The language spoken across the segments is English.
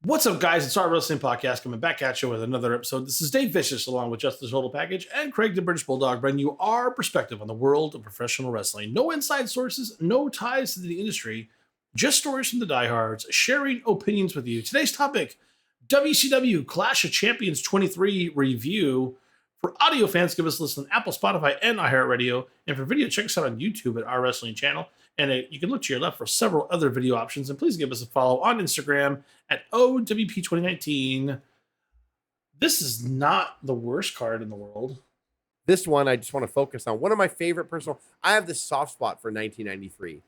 What's up, guys? It's our Wrestling Podcast coming back at you with another episode. This is Dave Vicious, along with Justice Total Package and Craig the British Bulldog, bringing you our perspective on the world of professional wrestling. No inside sources, no ties to the industry, just stories from the diehards, sharing opinions with you. Today's topic, WCW Clash of Champions 23 review. For audio fans, give us a listen on Apple, Spotify, and iHeartRadio. And for video, check us out on YouTube at Our Wrestling Channel. And you can look to your left for several other video options. And please give us a follow on Instagram at O.W.P 2019. This is not the worst card in the world. This one, I just want to focus on. One of my favorite personal... I have this soft spot for 1993.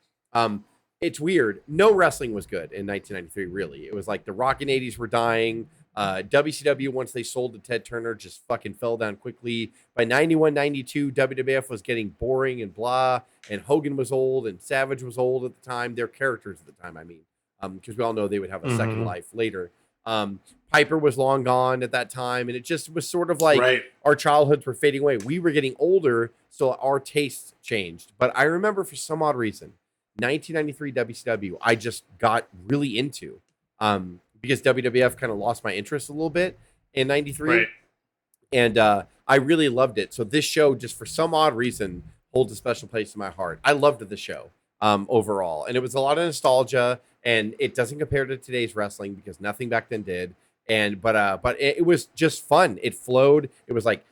It's weird. No wrestling was good in 1993, really. It was like the rockin' 80s were dying. WCW, once they sold to Ted Turner, just fucking fell down quickly. By 91, 92, WWF was getting boring and blah, and Hogan was old, and Savage was old at the time. Their characters at the time, I mean, because we all know they would have a second life later. Piper was long gone at that time, and it just was sort of like our childhoods were fading away. We were getting older, so our tastes changed. But I remember for some odd reason, 1993 WCW, I just got really into. Because WWF kind of lost my interest a little bit in 93. Right. And I really loved it. So this show, just for some odd reason, holds a special place in my heart. I loved the show overall. And it was a lot of nostalgia. And it doesn't compare to today's wrestling because nothing back then did. But it was just fun. It flowed. It was like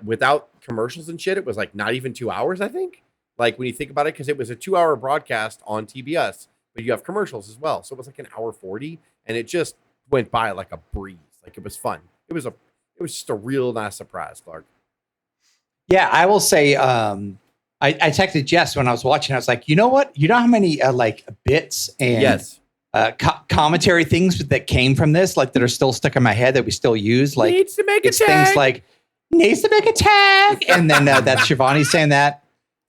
without commercials and shit, it was like not even 2 hours, I think. Like when you think about it, because it was a 2-hour broadcast on TBS. But you have commercials as well. So it was like an hour 40. And it just went by like a breeze. Like it was fun. It was just a real nice surprise, Clark. Yeah, I will say, I texted Jess when I was watching. I was like, you know what? You know how many like bits and commentary things that came from this, like that are still stuck in my head that we still use? Like needs to make a tag. Things like needs to make a tag, and then that's Shivani saying that.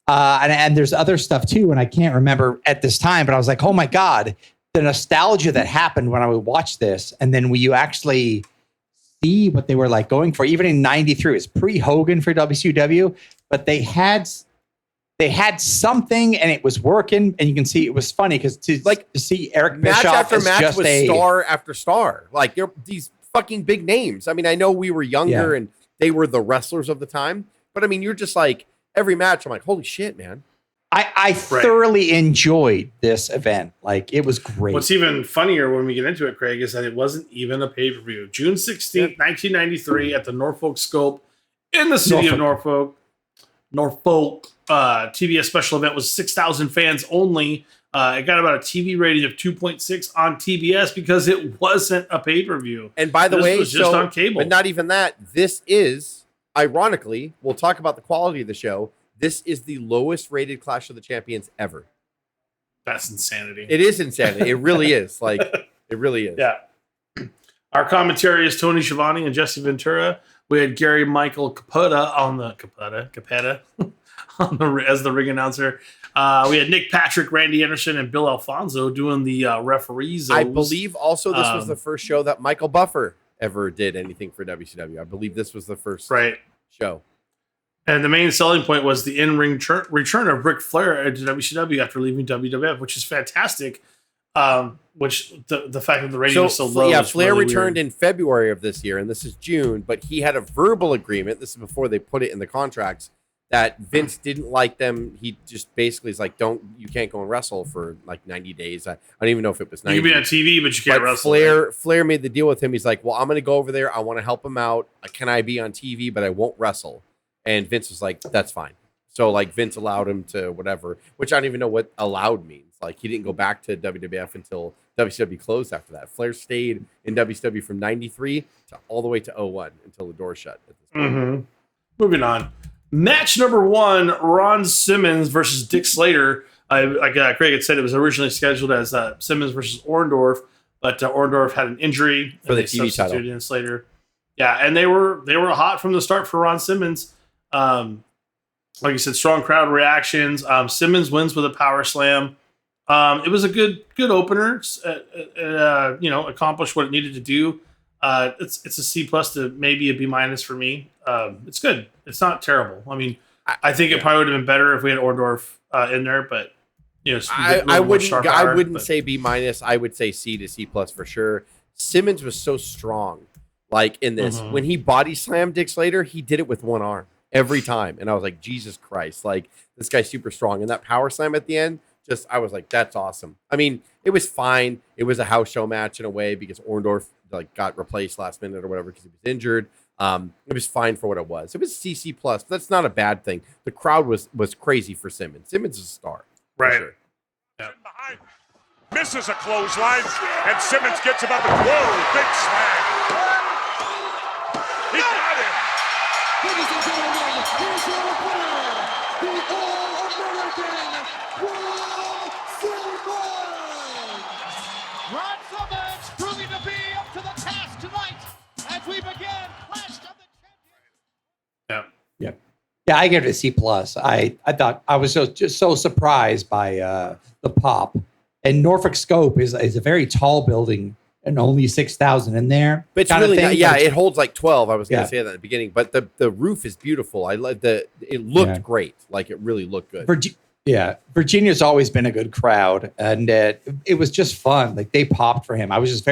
And there's other stuff too, and I can't remember at this time, but I was like, oh my God, the nostalgia that happened when I would watch this. And then when you actually see what they were like going for, even in 93, it's pre-Hogan for WCW, but they had something and it was working, and you can see it was funny because to see Eric Bischoff match after match just with star after star, like you're these fucking big names. I mean, I know we were younger and they were the wrestlers of the time, but I mean, you're just like, every match, I'm like, holy shit, man. I thoroughly enjoyed this event. Like, it was great. What's even funnier when we get into it, Craig, is that it wasn't even a pay-per-view. June 16th, 1993 at the Norfolk Scope in the city of Norfolk. TBS special event was 6,000 fans only. It got about a TV rating of 2.6 on TBS because it wasn't a pay-per-view. And by the way, it was just on cable. But not even that. This is... Ironically, we'll talk about the quality of the show. This is the lowest rated Clash of the Champions ever. That's insanity. It is insanity. It really is. Like, it really is. Yeah. Our commentary is Tony Schiavone and Jesse Ventura. We had Gary Michael Capote on the Capetta as the ring announcer. We had Nick Patrick, Randy Anderson, and Bill Alfonso doing the referees. I believe also this was the first show that Michael Buffer ever did anything for WCW. I believe this was the first show. And the main selling point was the in-ring return of Ric Flair to WCW after leaving WWF, which is fantastic. Which the fact that the rating was so low. Yeah, Flair really returned weird. in February of this year, and this is June, but he had a verbal agreement. This is before they put it in the contracts that Vince didn't like them. He just basically is like, you can't go and wrestle for like 90 days. I don't even know if it was 90. You can be on TV, but you can't wrestle. Flair made the deal with him. He's like, well, I'm going to go over there. I want to help him out. Can I be on TV, but I won't wrestle? And Vince was like, that's fine. So like Vince allowed him to whatever, which I don't even know what allowed means. Like he didn't go back to WWF until WCW closed after that. Flair stayed in WCW from 93 to all the way to 01 until the door shut. At this point. Moving on. Match number 1, Ron Simmons versus Dick Slater. Craig had said it was originally scheduled as Simmons versus Orndorff, but Orndorff had an injury for the TV title. In Slater. Yeah, and they were hot from the start for Ron Simmons. Like you said, strong crowd reactions. Simmons wins with a power slam. It was a good opener. Accomplished what it needed to do. It's a C plus to maybe a B minus for me. It's good. It's not terrible. I mean, I think it probably would have been better if we had Orndorff in there, but I wouldn't say B minus. I would say C to C plus for sure. Simmons was so strong. Like in this, when he body slammed Dick Slater, he did it with one arm every time. And I was like, Jesus Christ, like this guy's super strong. And that power slam at the end, I was like, that's awesome. I mean, it was fine. It was a house show match in a way because Orndorff like got replaced last minute or whatever because he was injured. It was fine for what it was. It was CC plus. But that's not a bad thing. The crowd was crazy for Simmons. Simmons is a star. Right. Sure. Yeah. Misses a clothesline, and Simmons gets him up and whoa, big slam. He got him. Ladies and gentlemen, here's your winner, the All-American Ron Simmons. Ron Simmons proving to be up to the task tonight as we begin Clash of the Champions. Yeah, I give it a C plus. I thought I was just so surprised by the pop. And Norfolk Scope is a very tall building and only 6,000 in there. But it's really not, it holds like 12. I was going to say that at the beginning, but the roof is beautiful. I like it looked great. Like it really looked good. Virginia's always been a good crowd, and it was just fun. Like they popped for him. I was just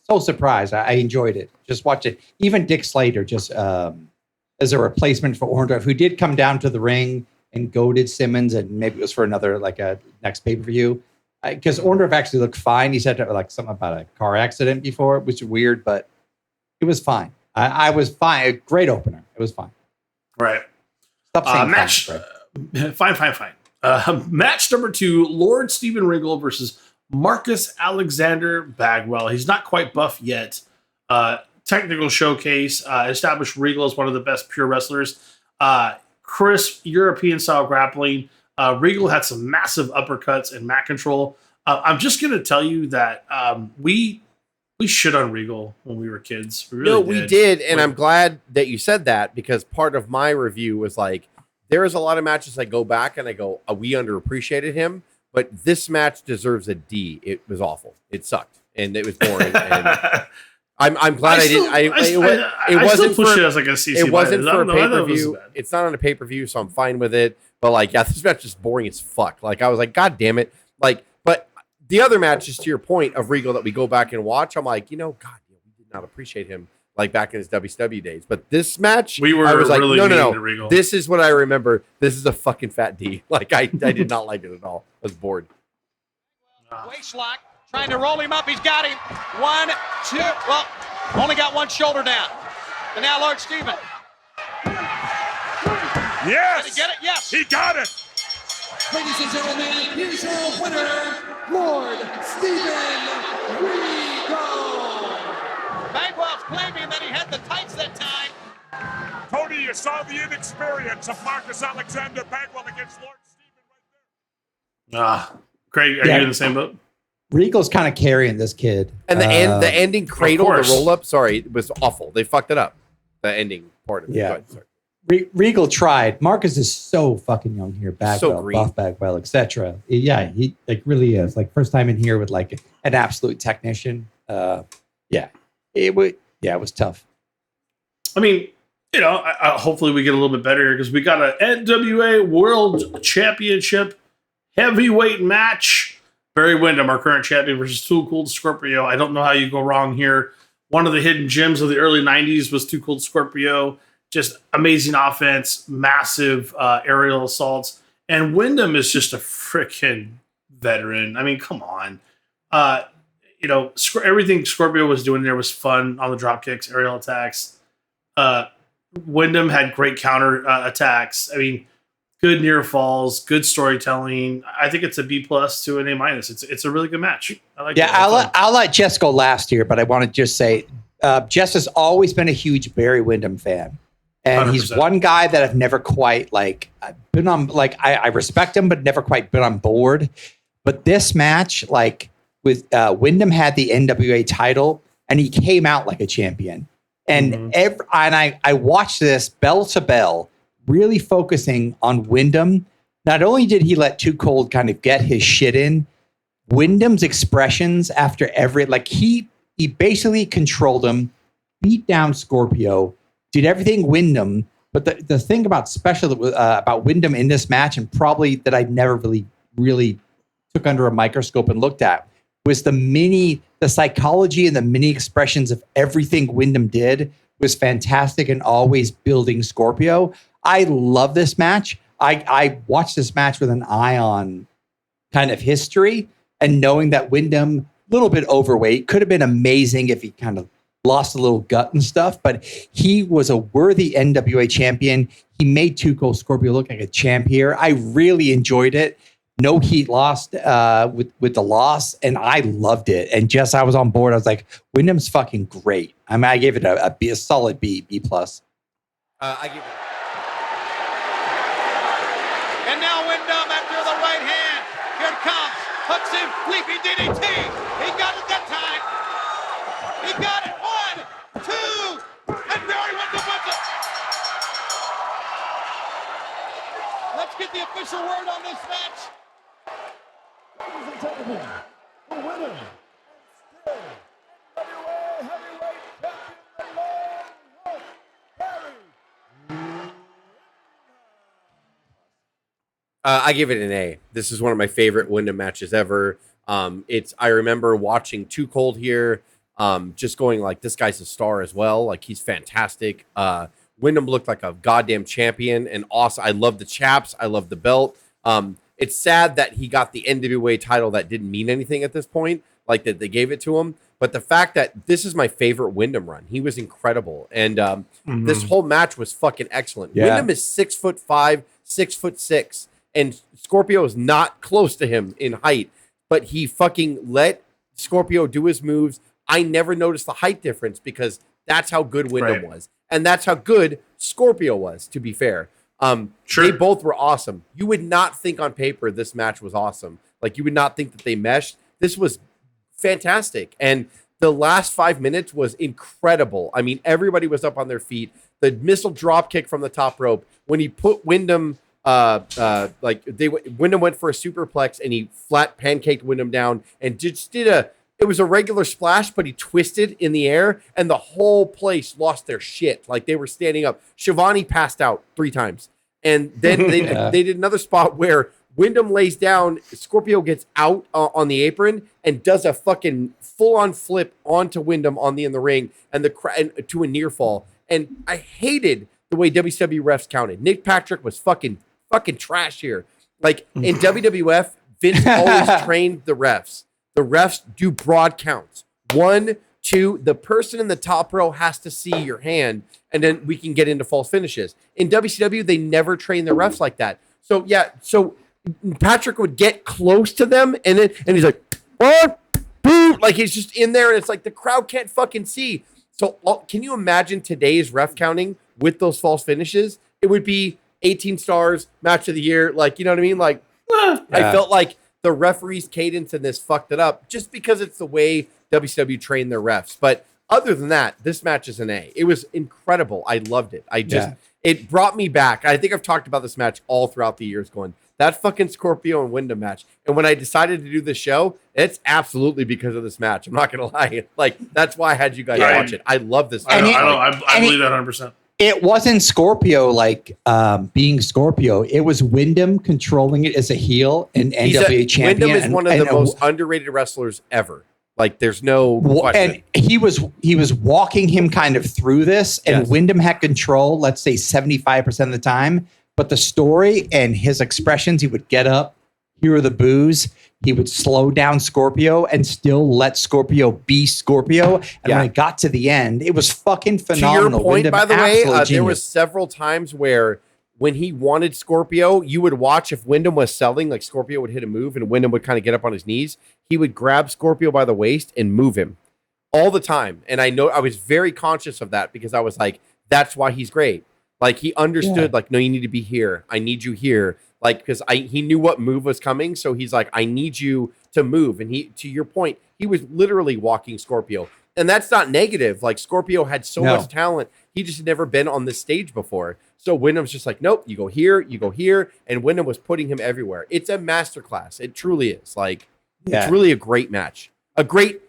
so surprised. I enjoyed it. Just watch it. Even Dick Slater just as a replacement for Orndorff, who did come down to the ring and goaded Simmons, and maybe it was for another like a next pay-per-view. Because Orndorff actually looked fine. He said like something about a car accident before, which is weird, but it was fine. I was fine. A great opener. It was fine. Right. Stop saying match. Fine. Match number 2: Lord Steven Regal versus Marcus Alexander Bagwell. He's not quite buff yet. Technical showcase established Regal as one of the best pure wrestlers. Crisp European style grappling. Regal had some massive uppercuts and mat control. I'm just going to tell you that we shit on Regal when we were kids. We did. And I'm glad that you said that because part of my review was like, there is a lot of matches I go back and I go, we underappreciated him, but this match deserves a D. It was awful. It sucked and it was boring. And I'm glad it wasn't for it as like a CC. It wasn't for a pay-per-view. It's not on a pay-per-view, so I'm fine with it. But like, yeah, this match is boring as fuck. Like, I was like, God damn it. Like, but the other matches, to your point of Regal that we go back and watch, I'm like, God, we did not appreciate him like back in his WCW days. But this match, I was like, really no. This is what I remember. This is a fucking fat D. Like, I did not like it at all. I was bored. Waist lock, trying to roll him up. He's got him. 1, 2. Well, only got one shoulder down. And now Lord Steven. Yes! Did he get it? Yes! He got it! Ladies and gentlemen, here's your winner, Lord Steven Regal. Bagwell's claiming that he had the tights that time. Tony, you saw the inexperience of Marcus Alexander Bagwell against Lord Steven right there. Craig, are you in the same boat? Regal's kind of carrying this kid. And the ending cradle, the roll-up, it was awful. They fucked it up. The ending part of it. Yeah. Regal tried. Marcus is so fucking young here. Bagwell, buff Bagwell, etc. Yeah, he like really is. Like first time in here with like an absolute technician. It was tough. I mean, hopefully we get a little bit better here because we got an NWA World Championship heavyweight match. Barry Windham, our current champion, versus Too Cold Scorpio. I don't know how you go wrong here. One of the hidden gems of the early 90s was Too Cold Scorpio. Just amazing offense, massive aerial assaults. And Wyndham is just a freaking veteran. I mean, come on. Everything Scorpio was doing there was fun on the drop kicks, aerial attacks. Wyndham had great counter attacks. I mean, good near falls, good storytelling. I think it's a B+ to an A-. It's a really good match. I like. Yeah, I'll let Jess go last year, but I want to just say Jess has always been a huge Barry Windham fan. And 100%. He's one guy that I've never quite been on. Like I respect him, but never quite been on board. But this match, with Wyndham had the NWA title, and he came out like a champion. And I watched this bell to bell, really focusing on Wyndham. Not only did he let Too Cold kind of get his shit in, Wyndham's expressions after he basically controlled him, beat down Scorpio. Did everything Wyndham, but the thing about about Wyndham in this match, and probably that I never really took under a microscope and looked at, was the psychology and the mini expressions of everything Wyndham did was fantastic, and always building Scorpio. I love this match. I watched this match with an eye on kind of history and knowing that Wyndham, a little bit overweight, could have been amazing if he kind of lost a little gut and stuff, but he was a worthy NWA champion. He made Tuco Scorpio look like a champ here. I really enjoyed it. No heat lost with the loss, and I loved it. And I was on board. I was like, Wyndham's fucking great. I mean, I gave it a solid B plus. I give it. And now Wyndham after the right hand. Here it comes. Hooks him. Leaping DDT. He got it that time. He got it. 1, 2. And Barry Wyndham wins it. Let's get the official word on this match. Ladies and gentlemen, the winner and still NWA Heavyweight Champion, the Lone Wolf, Barry. I give it an A. This is one of my favorite Wyndham matches ever. I remember watching Too Cold here, just going like, this guy's a star as well. Like, he's fantastic. Wyndham looked like a goddamn champion and awesome. I love the chaps. I love the belt. It's sad that he got the NWA title that didn't mean anything at this point, like that they gave it to him. But the fact that this is my favorite Wyndham run, he was incredible. And this whole match was fucking excellent. Yeah. Wyndham is 6'5", 6'6", and Scorpio is not close to him in height, but he fucking let Scorpio do his moves. I never noticed the height difference because that's how good Wyndham was. And that's how good Scorpio was, to be fair. They both were awesome. You would not think on paper this match was awesome. Like, you would not think that they meshed. This was fantastic. And the last 5 minutes was incredible. I mean, everybody was up on their feet. The missile drop kick from the top rope, when he put Wyndham, Wyndham went for a superplex and he flat pancaked Wyndham down and it was a regular splash, but he twisted in the air and the whole place lost their shit. Like, they were standing up. Shivani passed out 3 times. And then they did another spot where Wyndham lays down, Scorpio gets out on the apron and does a fucking full-on flip onto Wyndham in the ring and to a near fall. And I hated the way WCW refs counted. Nick Patrick was fucking trash here. Like, in WWF, Vince always trained the refs. The refs do broad counts. 1, 2, the person in the top row has to see your hand, and then we can get into false finishes. In WCW, they never train the refs like that. So Patrick would get close to them, and he's like, 1, 2, like he's just in there, and it's like the crowd can't fucking see. So can you imagine today's ref counting with those false finishes? It would be 18 stars, match of the year, like, you know what I mean? Like, I felt like the referee's cadence in this fucked it up just because it's the way WCW trained their refs. But other than that, this match is an A. It was incredible. I loved it. It brought me back. I think I've talked about this match all throughout the years going, that fucking Scorpio and Wyndham match. And when I decided to do this show, it's absolutely because of this match. I'm not going to lie. Like, that's why I had you guys watch it. I love this match. I believe that 100%. It wasn't Scorpio being Scorpio. It was Wyndham controlling it as a heel and NWA champion. Wyndham is one of the most underrated wrestlers ever. Like, there's no question. And he was walking him kind of through this, and Wyndham had control, let's say 75% of the time. But the story and his expressions, he would get up, hear the boos, he would slow down Scorpio and still let Scorpio be Scorpio. And when it got to the end, it was fucking phenomenal. To your point, Wyndham, by the way, there was several times where when he wanted Scorpio, you would watch if Wyndham was selling, like Scorpio would hit a move and Wyndham would kind of get up on his knees. He would grab Scorpio by the waist and move him all the time. And I know I was very conscious of that because I was like, that's why he's great. Like, he understood, like, no, you need to be here. I need you here. Like, because he knew what move was coming. So he's like, I need you to move. And he, to your point, he was literally walking Scorpio. And that's not negative. Like, Scorpio had so much talent. He just had never been on this stage before. So Wyndham's just like, nope, you go here. And Wyndham was putting him everywhere. It's a masterclass. It truly is. Like, it's really a great match. A great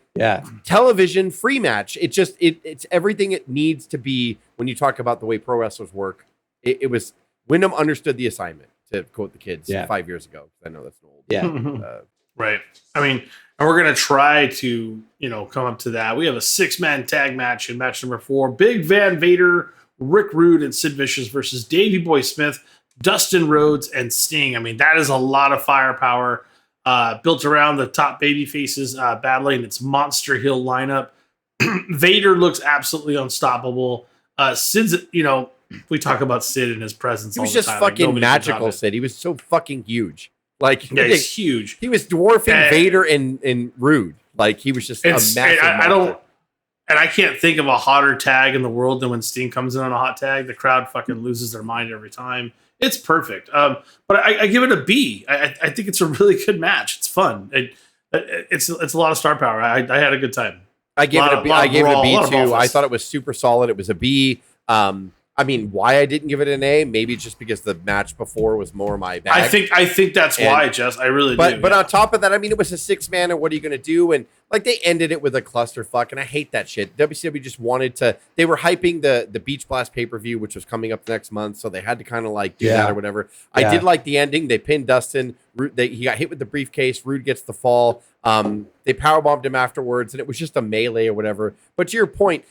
television free match. It just, it's everything it needs to be when you talk about the way pro wrestlers work. It was, Wyndham understood the assignment, to quote the kids 5 years ago. I know that's an old. Right. I mean, And we're going to try to, come up to that. We have a 6-man tag match in match number 4. Big Van Vader, Rick Rude, and Sid Vicious versus Davey Boy Smith, Dustin Rhodes, and Sting. I mean, that is a lot of firepower built around the top baby faces battling its Monster Hill lineup. Vader looks absolutely unstoppable. Sid's, we talk about Sid and his presence. He was all the just time. fucking Nobody can top magical, it. Sid. He was so fucking huge. Like, Yeah, he's huge. he was dwarfing And- Vader and Rude. Like, he was just a massive I monster. don't, and I can't think of a hotter tag in the world than when Sting comes in on a hot tag. The crowd fucking loses their mind every time. It's perfect. But I give it a B. I think it's a really good match. It's fun. It's a lot of star power. I had a good time. I gave it a B. lot I of gave it a brawl, B lot of too. I brawl thought it was super solid. It was a B. I mean, why I didn't give it an A? Maybe just because the match before was more my bag. I think that's why, Jess. I really do. But on top of that, I mean, it was a 6-man, and what are you going to do? And like they ended it with a clusterfuck, and I hate that shit. WCW just wanted to. They were hyping the Beach Blast pay-per-view, which was coming up next month, so they had to kind of like do that or whatever. Yeah. I did like the ending. They pinned Dustin. He got hit with the briefcase. Rude gets the fall. They powerbombed him afterwards, and it was just a melee or whatever. But to your point,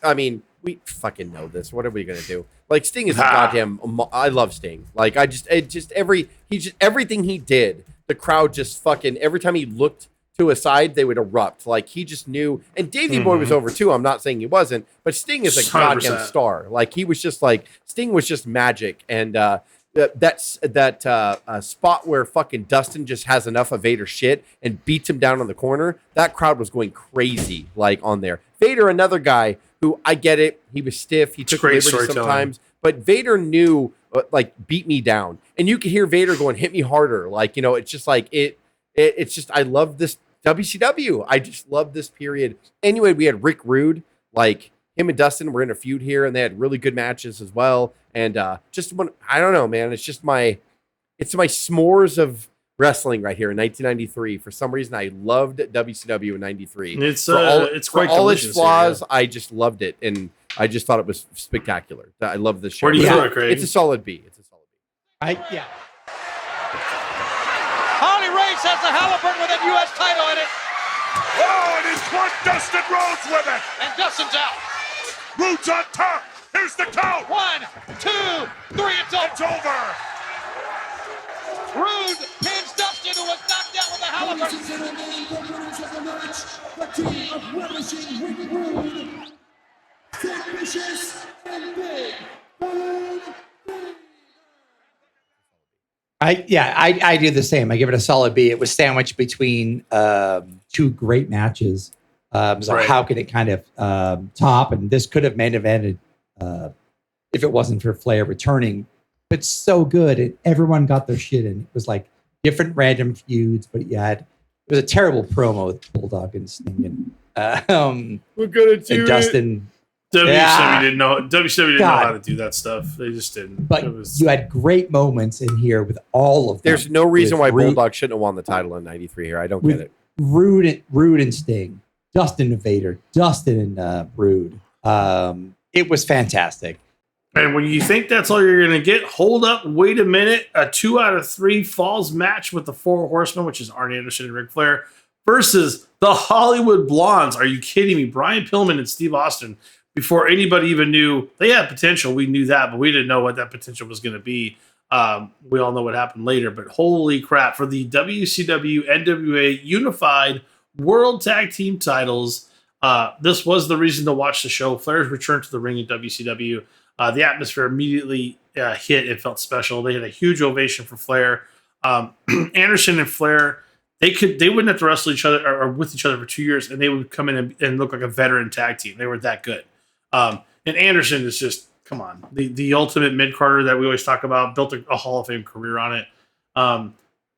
I mean, we fucking know this. What are we gonna do? Like, Sting is a goddamn. I love Sting. Like, everything he did, the crowd just fucking every time he looked to a side, they would erupt. Like, he just knew. And Davey Boy was over too. I'm not saying he wasn't, but Sting is a 100%. goddamn star. Like, he was just like Sting was just magic. And that spot where fucking Dustin just has enough of Vader's shit and beats him down on the corner, that crowd was going crazy, like, on there. Vader, another guy who, I get it, he was stiff, he took great liberty storytelling. sometimes, but Vader knew, like, beat me down. And you could hear Vader going, hit me harder. Like, it's just like, it's just, I love this WCW. I just love this period. Anyway, we had Rick Rude, like, him and Dustin were in a feud here, and they had really good matches as well. And just one, I don't know, man. It's my s'mores of wrestling right here in 1993. For some reason, I loved WCW in '93. It's for quite all its delicious flaws. here, I just loved it, and I just thought it was spectacular. I love this show. Where do you Yeah. throw it, Craig? It's a solid B. Yeah. Harley Race has the Halliburton with a U.S. title in it, Oh, and he's one Dustin Rhodes with it. and Dustin's out. Rude's on top. Here's the count. 1, 2, 3, it's It's over. over. Rude pins Dustin, who was knocked out with the Halliburton. Ladies and gentlemen, the winners of the match, the team of Ravishing Rick Rude, Sid Vicious, and Big Van Vader. I do the same. I give it a solid B. It was sandwiched between two great matches. So Right. how could it kind of top? And this could have main evented if it wasn't for Flair returning. But so good, and everyone got their shit in. It was like different random feuds, but it was a terrible promo with Bulldog and Sting and We're gonna do and Dustin. WCW Yeah. didn't know. WCW didn't know God. how to do that stuff. They just didn't. But It was, you had great moments in here with all of them. There's no reason With why Rude- Bulldog shouldn't have won the title in '93 here. I don't with get it. Rude and Sting, Dustin and Vader, Dustin and Rude. It was fantastic. and when you think that's all you're going to get, hold up, wait a minute. A 2 out of 3 falls match with the Four Horsemen, which is Arn Anderson and Ric Flair, versus the Hollywood Blondes. Are you kidding me? Brian Pillman and Steve Austin. Before anybody even knew they had potential, we knew that, but we didn't know what that potential was going to be. We all know what happened later, but holy crap, for the WCW NWA Unified World Tag Team titles, this was the reason to watch the show. Flair's return to the ring in WCW. The atmosphere immediately hit. It felt special. They had a huge ovation for Flair. Anderson and Flair, they wouldn't have to wrestle each other or with each other for 2 years, and they would come in and look like a veteran tag team. They were that good. And Anderson is just, come on, the ultimate mid-carder that we always talk about, built a Hall of Fame career on it.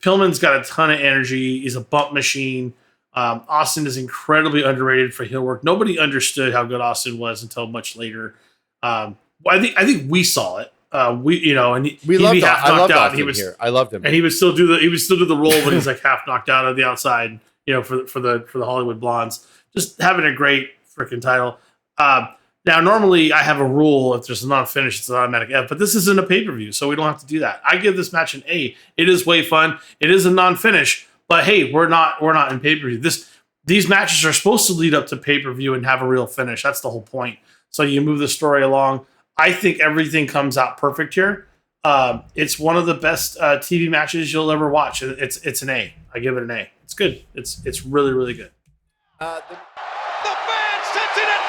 Pillman's got a ton of energy. He's a bump machine. Austin is incredibly underrated for heel work. Nobody understood how good Austin was until much later. I think we saw it. And We he'd loved. be half I knocked loved out. Austin And he was here. I loved him. and he would still do the role when he's like half knocked out on the outside, for the Hollywood Blondes. Just having a great freaking title. Now, normally I have a rule: if there's a non-finish, it's an automatic F. But this isn't a pay-per-view, so we don't have to do that. I give this match an A. It is way fun. It is a non-finish, But hey, we're not in pay-per-view. These matches are supposed to lead up to pay-per-view and have a real finish. That's the whole point. So you move the story along. I think everything comes out perfect here. It's one of the best TV matches you'll ever watch. It's an A. I give it an A. It's good. It's really, really good. The fans sensing it.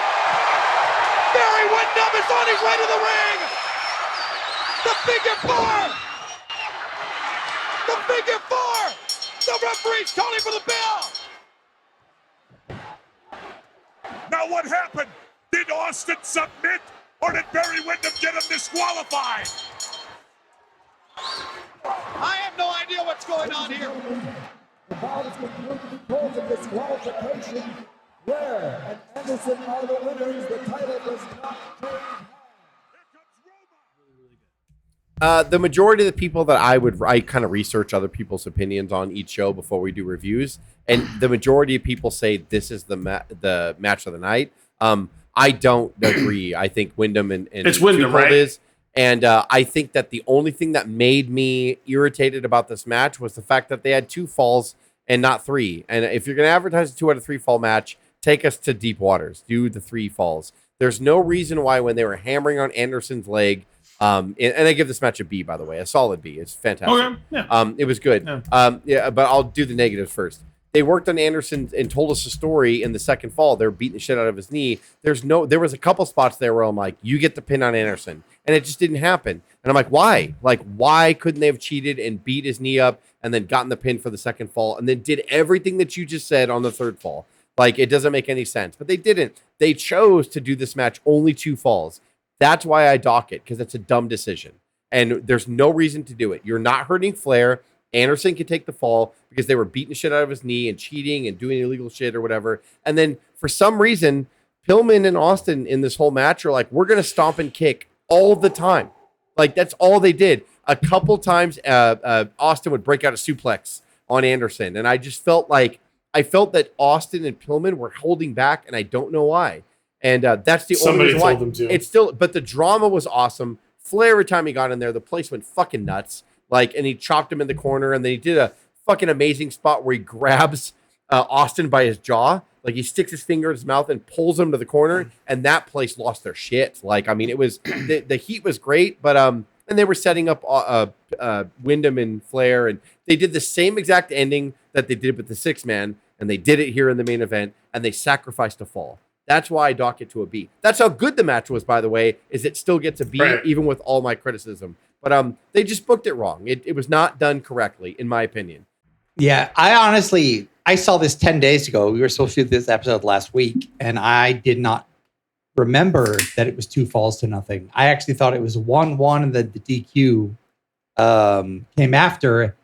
Barry Windham is on his way to the ring. The figure four. The figure four. The referee's calling for the bell. Now what happened? Did Austin submit, or did Barry Windham get him disqualified? I have no idea what's going on here. The bout is concluded because of disqualification. Blair and Anderson are the winners. The title does not change. The majority of the people that I kind of research other people's opinions on each show before we do reviews, and the majority of people say this is the match of the night. I don't agree. I think Wyndham and it's Wyndham, right? Is, and I think that the only thing that made me irritated about this match was the fact that they had 2 falls and not 3. And if you're going to advertise a 2 out of 3 fall match, take us to deep waters. Do the 3 falls. There's no reason why when they were hammering on Anderson's leg. And I give this match a B, by the way, a solid B. It's fantastic. Okay. Yeah. It was good. Yeah. But I'll do the negatives first. They worked on Anderson and told us a story in the second fall. They were beating the shit out of his knee. There was a couple spots there where I'm like, you get the pin on Anderson. And it just didn't happen. And I'm like, why? Like, why couldn't they have cheated and beat his knee up and then gotten the pin for the second fall and then did everything that you just said on the third fall? Like, it doesn't make any sense. But they didn't. They chose to do this match only 2 falls. That's why I dock it, because it's a dumb decision. And there's no reason to do it. You're not hurting Flair. Anderson can take the fall because they were beating the shit out of his knee and cheating and doing illegal shit or whatever. And then for some reason, Pillman and Austin in this whole match are like, we're going to stomp and kick all the time. Like, that's all they did. A couple times, Austin would break out a suplex on Anderson. And I just felt that Austin and Pillman were holding back, and I don't know why. And that's the only reason why. Them to. It's still, but the drama was awesome. Flair, every time he got in there, the place went fucking nuts. Like, and he chopped him in the corner, and then he did a fucking amazing spot where he grabs Austin by his jaw. Like, he sticks his finger in his mouth and pulls him to the corner, and that place lost their shit. Like, I mean, it was the heat was great, but and they were setting up Wyndham and Flair, and they did the same exact ending that they did with the 6-man, and they did it here in the main event, and they sacrificed a fall. That's why I dock it to a B. That's how good the match was, by the way, is it still gets a B, right, even with all my criticism. But they just booked it wrong. It was not done correctly, in my opinion. Yeah, I saw this 10 days ago. We were supposed to do this episode last week, and I did not remember that it was 2 falls to nothing. I actually thought it was 1-1, and then the DQ came after,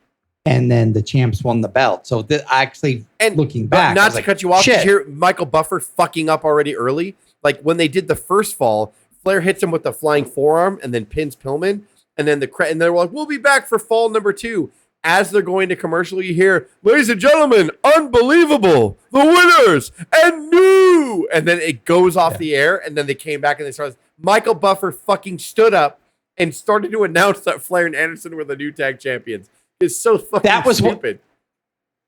and then the champs won the belt. So looking back, not to cut you off, shit. Did you hear Michael Buffer fucking up already early? Like, when they did the first fall, Flair hits him with the flying forearm and then pins Pillman, and then and they're like, we'll be back for fall number 2. As they're going to commercial, you hear, ladies and gentlemen, unbelievable, the winners, and new. And then it goes off the air, and then they came back and they started. Michael Buffer fucking stood up and started to announce that Flair and Anderson were the new tag champions. It's so fucking stupid.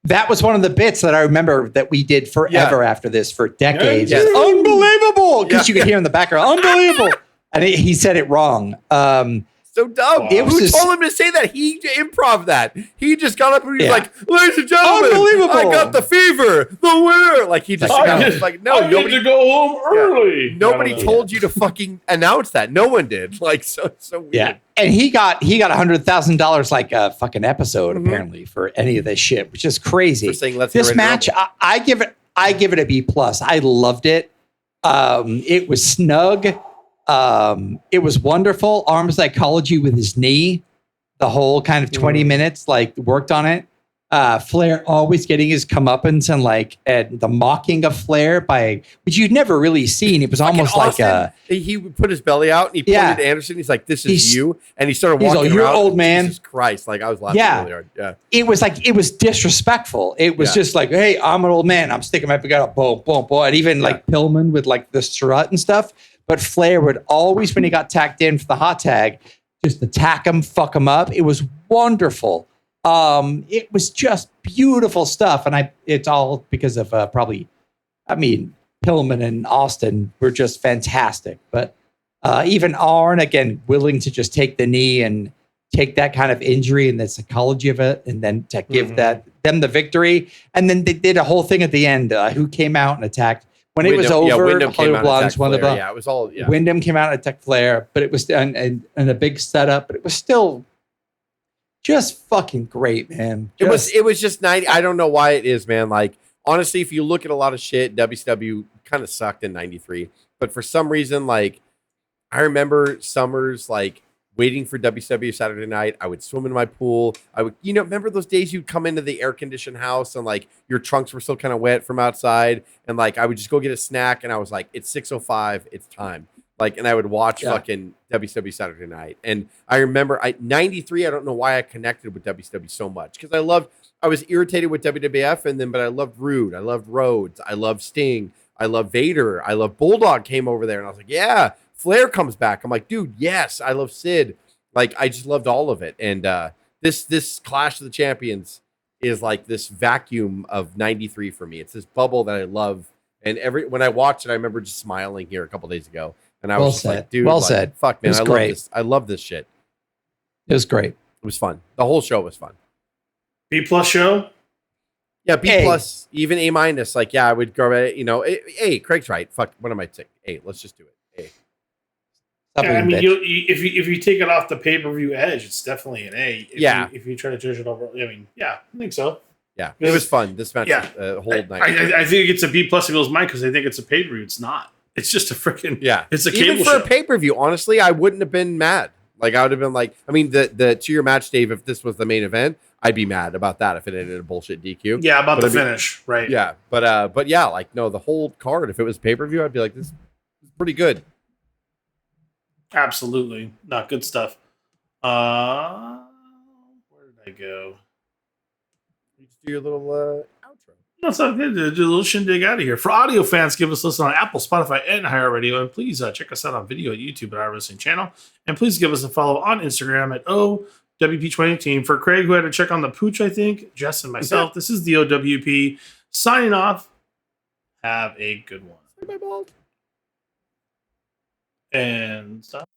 That was one of the bits that I remember that we did forever after this for decades. Yeah. Unbelievable! Because you could hear in the background, unbelievable. And he said it wrong. So dumb. It was Who told him to say that? He improv that. He just got up and he was like, ladies and gentlemen, unbelievable. I got the fever, the winner. Like, he just like, no, I need to go home early. Nobody told you to fucking announce that. No one did. Like, so weird. Yeah. And he got $100,000 like a fucking episode apparently for any of this shit, which is crazy. For saying, let's this match, I give it a B+. I loved it. It was snug. It was wonderful. Arm psychology with his knee, the whole kind of 20 minutes, like worked on it. Flair always getting his comeuppance and the mocking of Flair which you'd never really seen. It was almost Austin, he put his belly out and he pointed to Anderson. He's like, this is you. And he started walking around. You're old man. Jesus Christ. Like, I was laughing really hard. Yeah. It was disrespectful. It was just like, hey, I'm an old man. I'm sticking my big out. Boom, boom, boom. And even like Pillman with like the strut and stuff. But Flair would always, when he got tagged in for the hot tag, just attack him, fuck him up. It was wonderful. It was just beautiful stuff, and it's all because of probably, I mean, Pillman and Austin were just fantastic, but even Arn again willing to just take the knee and take that kind of injury and the psychology of it, and then to give them the victory, and then they did a whole thing at the end. Who came out and attacked when it was over? Yeah, Wyndham came out and attacked one of Flair. the Yeah, it was all. Yeah. Wyndham came out and attacked Flair, but it was and a big setup, but it was still just fucking great, man. It was just 90. I don't know why it is, man. Like, honestly, if you look at a lot of shit, WCW kind of sucked in 93. But for some reason, like, I remember summers, like, waiting for WCW Saturday night. I would swim in my pool. I would, remember those days you'd come into the air-conditioned house and, like, your trunks were still kind of wet from outside. And, like, I would just go get a snack and I was like, it's 6:05. It's time. Like, and I would watch fucking WCW Saturday night. And I remember 93, I don't know why I connected with WCW so much. Because I was irritated with WWF, but I loved Rude. I loved Rhodes. I loved Sting. I loved Vader. I loved Bulldog came over there. And I was like, yeah, Flair comes back. I'm like, dude, yes. I love Sid. Like, I just loved all of it. And this Clash of the Champions is like this vacuum of 93 for me. It's this bubble that I love. And when I watched it, I remember just smiling here a couple days ago. And I was just like, dude, said. Fuck, man, I great. love this. I love this shit. It was great. It was fun. The whole show was fun. B+ show? Yeah, B+, even A-. Like, yeah, I would go, A, Craig's right. Fuck, what am I saying? A, let's just do it. A. Yeah, I mean, if you take it off the pay-per-view edge, it's definitely an A. If you try to judge it over, I mean, yeah, I think so. Yeah, it was fun. This match, whole night. I think it's a B+ in people's mind because they think it's a pay-per-view. It's not. It's just a freaking It's a cable even for show. a pay-per-view. Honestly, I wouldn't have been mad. Like, I would have been like, I mean, the to your match, Dave. If this was the main event, I'd be mad about that if it ended in a bullshit DQ. Yeah, about the finish, right? Yeah, but yeah, like no, the whole card. If it was pay-per-view, I'd be like, this is pretty good. Absolutely, not good stuff. Where did I go? You just do your little outro. That's not good. Do a little shindig out of here. For audio fans, give us a listen on Apple, Spotify, and iHeartRadio. And please check us out on video at YouTube at our wrestling channel. And please give us a follow on Instagram at O.W.P 2018. For Craig, who had to check on the pooch, I think, Jess and myself, this is the O.W.P signing off. Have a good one. And stop.